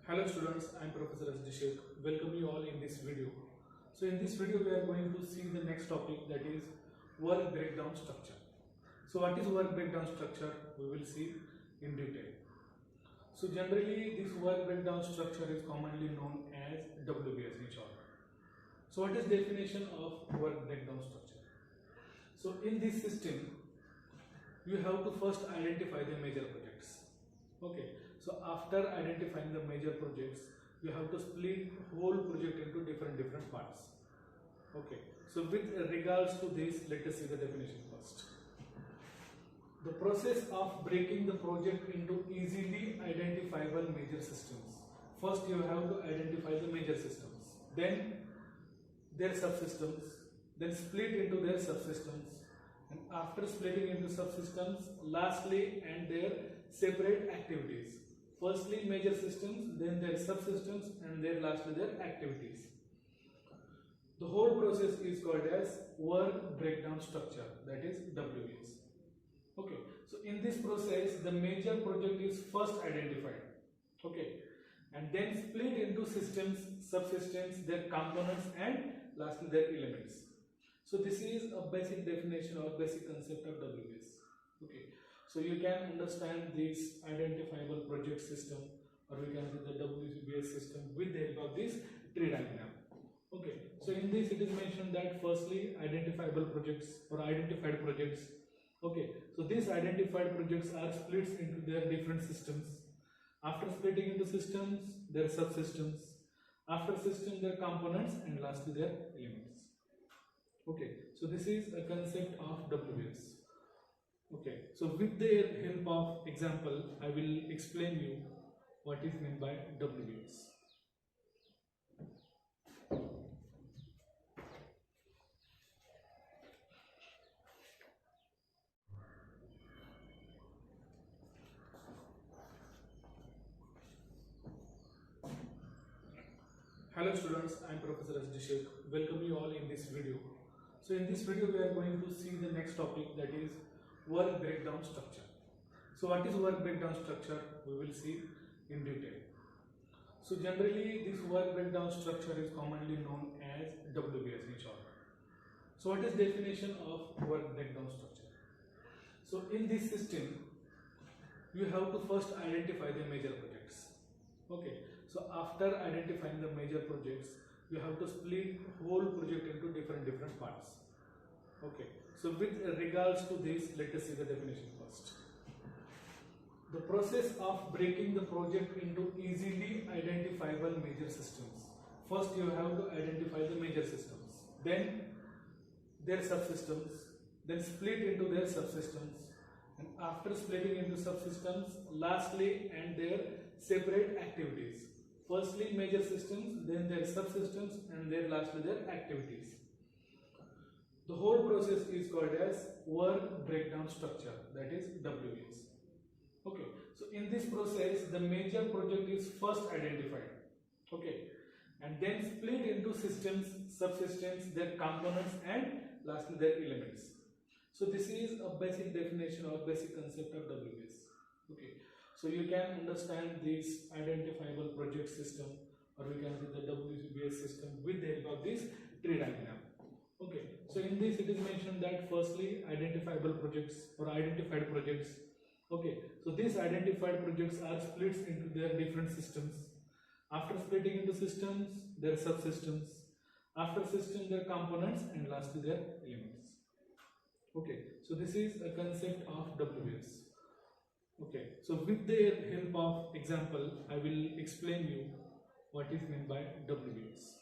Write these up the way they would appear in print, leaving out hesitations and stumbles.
Hello students, I am Professor S. D. Sheikh. Welcome you all in this video. So in this video we are going to see the next topic, that is work breakdown structure. So what is work breakdown structure? We will see in detail. So generally this work breakdown structure is commonly known as WBS in short. So what is definition of work breakdown structure? So in this system you have to first identify the major projects. Okay, so after identifying the major projects, you have to split whole project into different parts. Okay, so with regards to this, let us see the definition first. The process of breaking the project into easily identifiable major systems. First you have to identify the major systems, then their subsystems, then split into their subsystems, and after splitting into subsystems, lastly and their separate activities. Firstly major systems, then their subsystems, and then lastly their activities. The whole process is called as work breakdown structure, that is WBS. Okay, so in this process the major project is first identified, okay, and then split into systems, subsystems, their components, and lastly their elements. So this is a basic definition or basic concept of WBS. Okay, so you can understand this identifiable project system, or we can say the WBS system with the help of this tree diagram. Okay, so in this it is mentioned that firstly identifiable projects or identified projects. Okay, so these identified projects are split into their different systems. After splitting into systems, their subsystems. After system, their components, and lastly their elements. Okay, so this is a concept of WBS. Okay, so with the help of example, I will explain you what is meant by WBS. Hello students, I am Professor S. D. Sheikh. Welcome you all in this video. So in this video we are going to see the next topic, that is work breakdown structure. So what is work breakdown structure? We will see in detail. So generally this work breakdown structure is commonly known as WBS in short. So what is definition of work breakdown structure? So in this system you have to first identify the major projects. Okay, so after identifying the major projects, you have to split whole project into different parts. Okay, so with regards to this, let us see the definition first. The process of breaking the project into easily identifiable major systems. First you have to identify the major systems, then their subsystems, then split into their subsystems, and after splitting into subsystems, lastly and their separate activities. Firstly major systems, then their subsystems, and then lastly their activities. The whole process is called as work breakdown structure, that is WBS. Okay, so in this process the major project is first identified, okay, and then split into systems, subsystems, their components, and lastly their elements. So this is a basic definition or basic concept of WBS. Okay, so you can understand this identifiable project system, or we can say the WBS system with the help of this tree diagram. Okay, so in this it is mentioned that firstly identifiable projects or identified projects. Okay, so these identified projects are split into their different systems. After splitting into systems, their subsystems. After system, their components, and lastly their elements. Okay, so this is a concept of WBS. Okay, so with the help of example, I will explain you what is meant by WBS.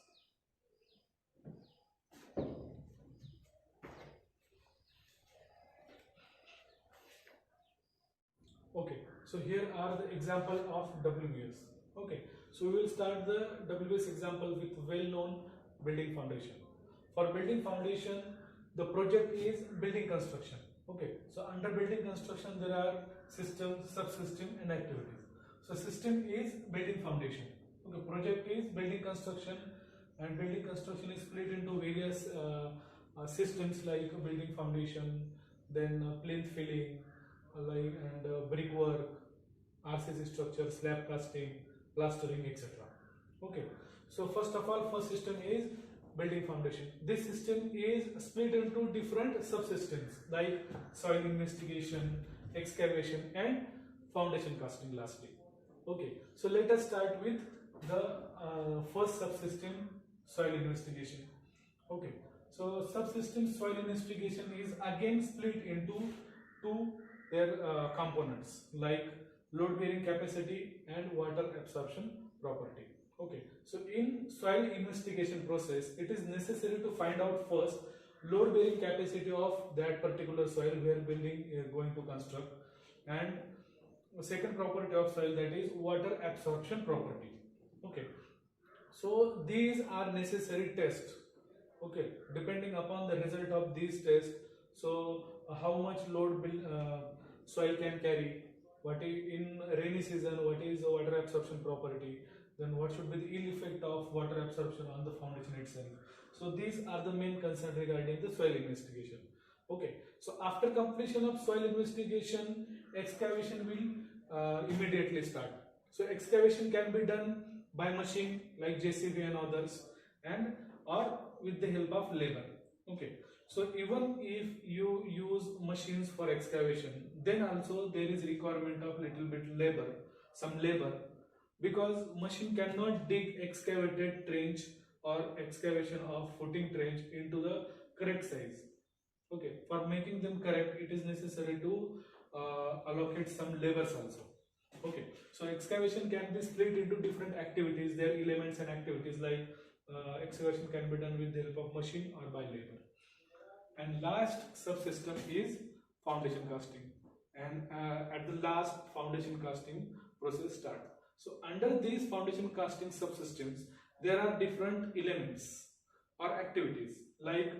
Okay, so here are the example of WBS. Okay, so we will start the WBS example with well-known building foundation. For building foundation, the project is building construction. Okay, so under building construction there are systems, subsystem, and activities. So system is building foundation. Okay, project is building construction, and building construction is split into various systems like building foundation, then plinth filling, brickwork, RCC structure, slab casting, plastering, etc. Okay, so first of all, first system is building foundation. This system is split into different subsystems like soil investigation, excavation, and foundation casting lastly. Okay, so let us start with the first subsystem, soil investigation. Okay, so subsystem soil investigation is again split into two their components like load bearing capacity and water absorption property. Okay, so in soil investigation process, it is necessary to find out first load bearing capacity of that particular soil where building is going to construct, and second property of soil, that is water absorption property. Okay, so these are necessary tests. Okay, depending upon the result of these tests, so how much load soil can carry, what is in rainy season, what is the water absorption property, then what should be the ill effect of water absorption on the foundation itself. So these are the main concerns regarding the soil investigation. Okay, so after completion of soil investigation, excavation will immediately start. So excavation can be done by machine like JCB and others, and or with the help of labor. Okay, so even if you use machines for excavation, then also there is requirement of little bit labor, some labor, because machine cannot dig excavated trench or excavation of footing trench into the correct size. Okay, for making them correct, it is necessary to allocate some labors also. Okay, so excavation can be split into different activities. There are elements and activities like excavation can be done with the help of machine or by labor. And last subsystem is foundation casting. And at the last, foundation casting process start. So under these foundation casting subsystems, there are different elements or activities like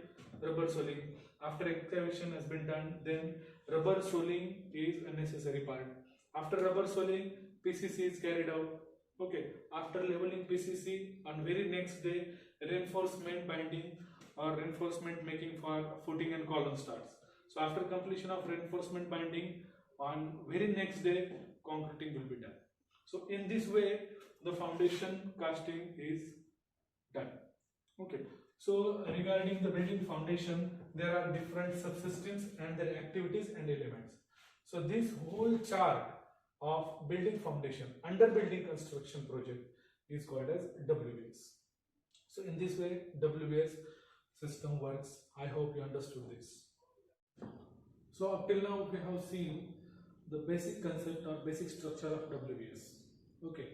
rubber soling. After excavation has been done, then rubber soling is a necessary part. After rubber soling, PCC is carried out. Okay, after leveling PCC, on very next day, reinforcement binding or reinforcement making for footing and column starts. So after completion of reinforcement binding, on very next day, concreting will be done. So in this way, the foundation casting is done. Okay, so regarding the building foundation, there are different subsystems and their activities and elements. So this whole chart of building foundation under building construction project is called as WBS. So in this way, WBS system works. I hope you understood this. So up till now we have seen the basic concept or basic structure of WBS. Okay,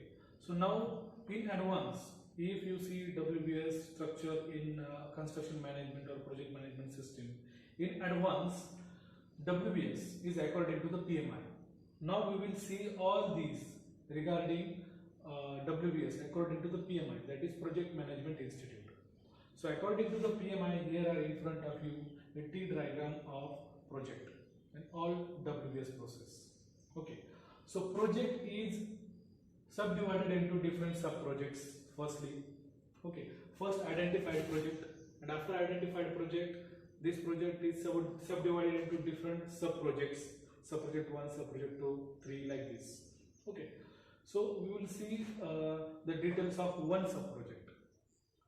so now in advance, if you see WBS structure in construction management or project management system, in advance WBS is according to the PMI. Now we will see all these regarding WBS according to the PMI, that is Project Management Institute. So according to the PMI, here are in front of you the T diagram of project and all WBS process. Okay, so project is subdivided into different sub projects. Firstly, okay, first identified project, and after identified project, this project is subdivided into different sub projects. Sub project 1, sub project 2, 3, like this. Okay, so we will see the details of one sub project.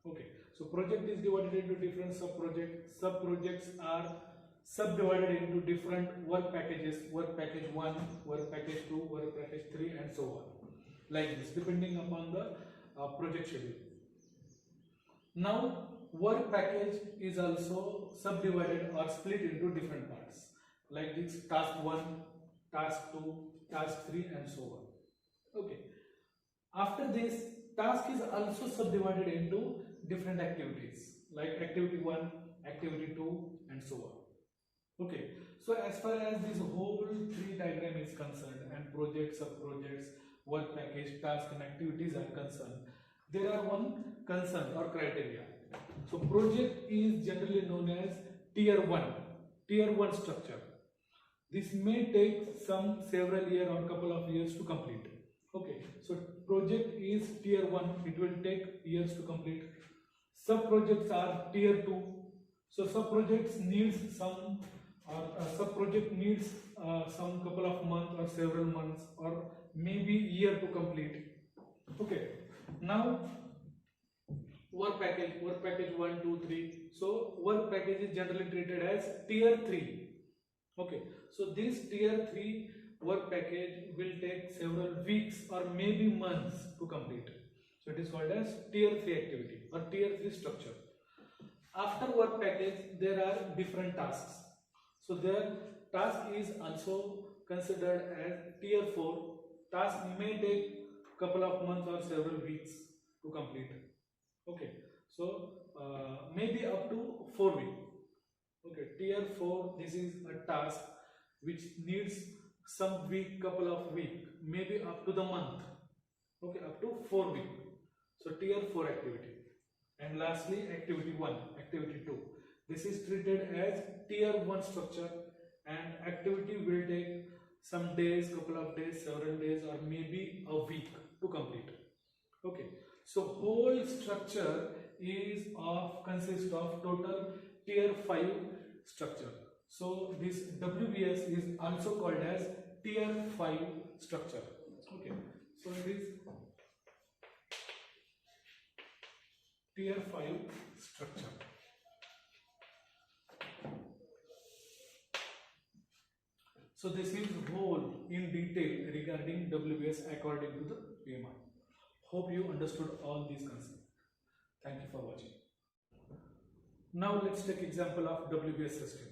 Okay, so project is divided into different sub projects. Sub projects are subdivided into different work packages, work package 1, work package 2, work package 3, and so on, like this, depending upon the project schedule. Now work package is also subdivided or split into different parts, like this: task 1, task 2, task 3, and so on. Okay, after this, task is also subdivided into different activities, like activity 1, activity 2, and so on. Okay, so as far as this whole tree diagram is concerned, and projects, sub-projects, work package, task, and activities are concerned, there are one concern or criteria. So project is generally known as tier 1 structure. This may take several years or couple of years to complete. Okay, so project is tier 1, it will take years to complete. Sub projects are tier 2. So sub projects needs some couple of months or several months or maybe year to complete. Okay, Okay. Now work package 1, 2, 3. So work package is generally treated as tier 3. Okay. So this tier 3 work package will take several weeks or maybe months to complete. So it is called as tier 3 activity or tier 3 structure. After work package, there are different tasks. So their task is also considered as tier 4. Task may take couple of months or several weeks to complete. Okay, so maybe up to 4 weeks. Okay, tier 4, this is a task which needs some week, couple of week, maybe up to the month. Okay, up to 4 weeks. So tier 4 activity. And lastly, activity 1, activity 2. This is treated as tier 1 structure, and activity will take some days, couple of days, several days, or maybe a week to complete. Okay, so whole structure is consists of total tier 5 structure. So this WBS is also called as tier 5 structure. Okay, so it is tier 5 structure. So this is whole in detail regarding WBS according to the PMI. Hope you understood all these concepts. Thank you for watching. Now let's take example of WBS system.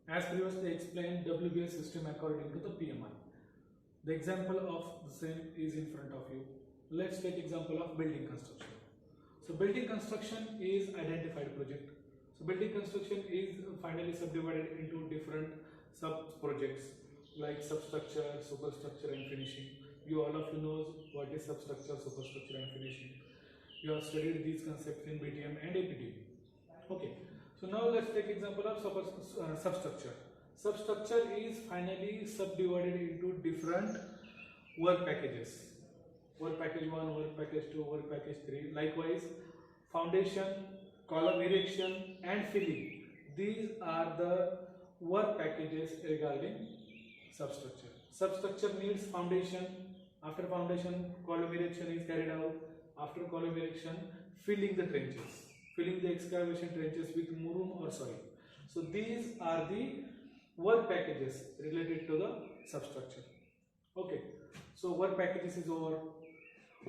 As previously explained, WBS system according to the PMI. The example of the same is in front of you. Let's take example of building construction. So building construction is identified project. So building construction is finally subdivided into different sub projects like substructure, superstructure and finishing. All of you knows what is substructure, superstructure and finishing. You have studied these concepts in BTM and APTM. Okay. So now let's take example of substructure. Substructure is finally subdivided into different work packages. Work package 1, work package 2, work package 3. Likewise, foundation, column erection and filling. These are the work packages regarding substructure. Substructure needs foundation. After foundation, column erection is carried out. After column erection, filling the trenches, filling the excavation trenches with murum or soil. So these are the work packages related to the substructure. Okay, so work packages is over.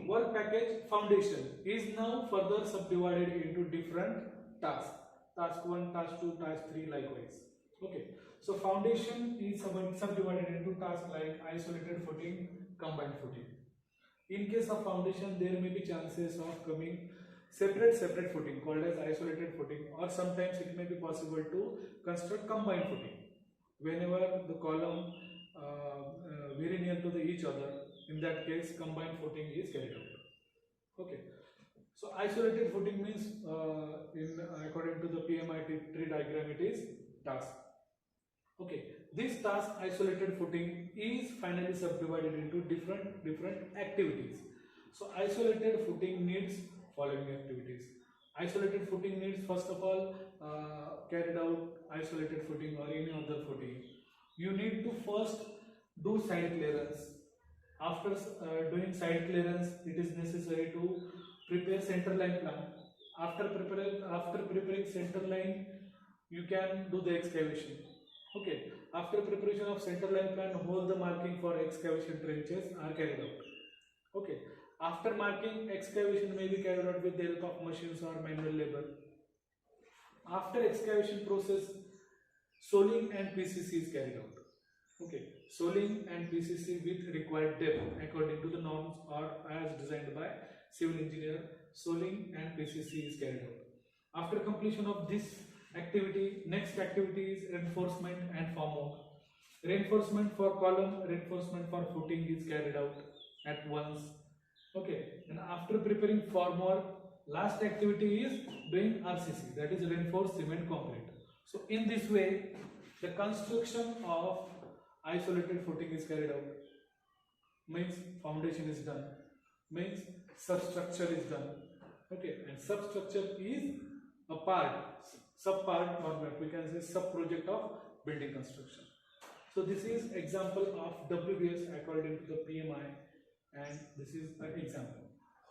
Work package foundation is now further subdivided into different tasks. Task 1, task 2, task 3 likewise. Okay, so foundation is subdivided into tasks like isolated footing, combined footing. In case of foundation, there may be chances of coming separate footing called as isolated footing, or sometimes it may be possible to construct combined footing whenever the column very near to each other. In that case, combined footing is carried out. Okay, so isolated footing means according to the PMI tree diagram, it is task. Okay, this task isolated footing is finally subdivided into different activities. So isolated footing needs following activities. Isolated footing needs first of all carried out isolated footing or any other footing. You need to first do site clearance. After doing site clearance, it is necessary to prepare center line plan. After preparing center line, you can do the excavation. Okay, after preparation of center line plan, whole the marking for excavation trenches are carried out. Okay, after marking, excavation may be carried out with the help of machines or manual labor. After excavation process, soiling and PCC is carried out. Okay, soiling and PCC with required depth according to the norms or as designed by civil engineer. Soiling and PCC is carried out. After completion of this activity, next activity is reinforcement and formwork. Reinforcement for column, reinforcement for footing is carried out at once. Okay, and after preparing formwork, last activity is doing RCC, that is reinforced cement concrete. So in this way, the construction of isolated footing is carried out. Means foundation is done. Means substructure is done. Okay, and substructure is a sub-part, or we can say sub-project of building construction. So this is example of WBS according to the PMI, and this is an example.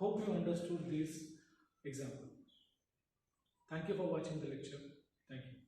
Hope you understood this example. Thank you for watching the lecture. Thank you.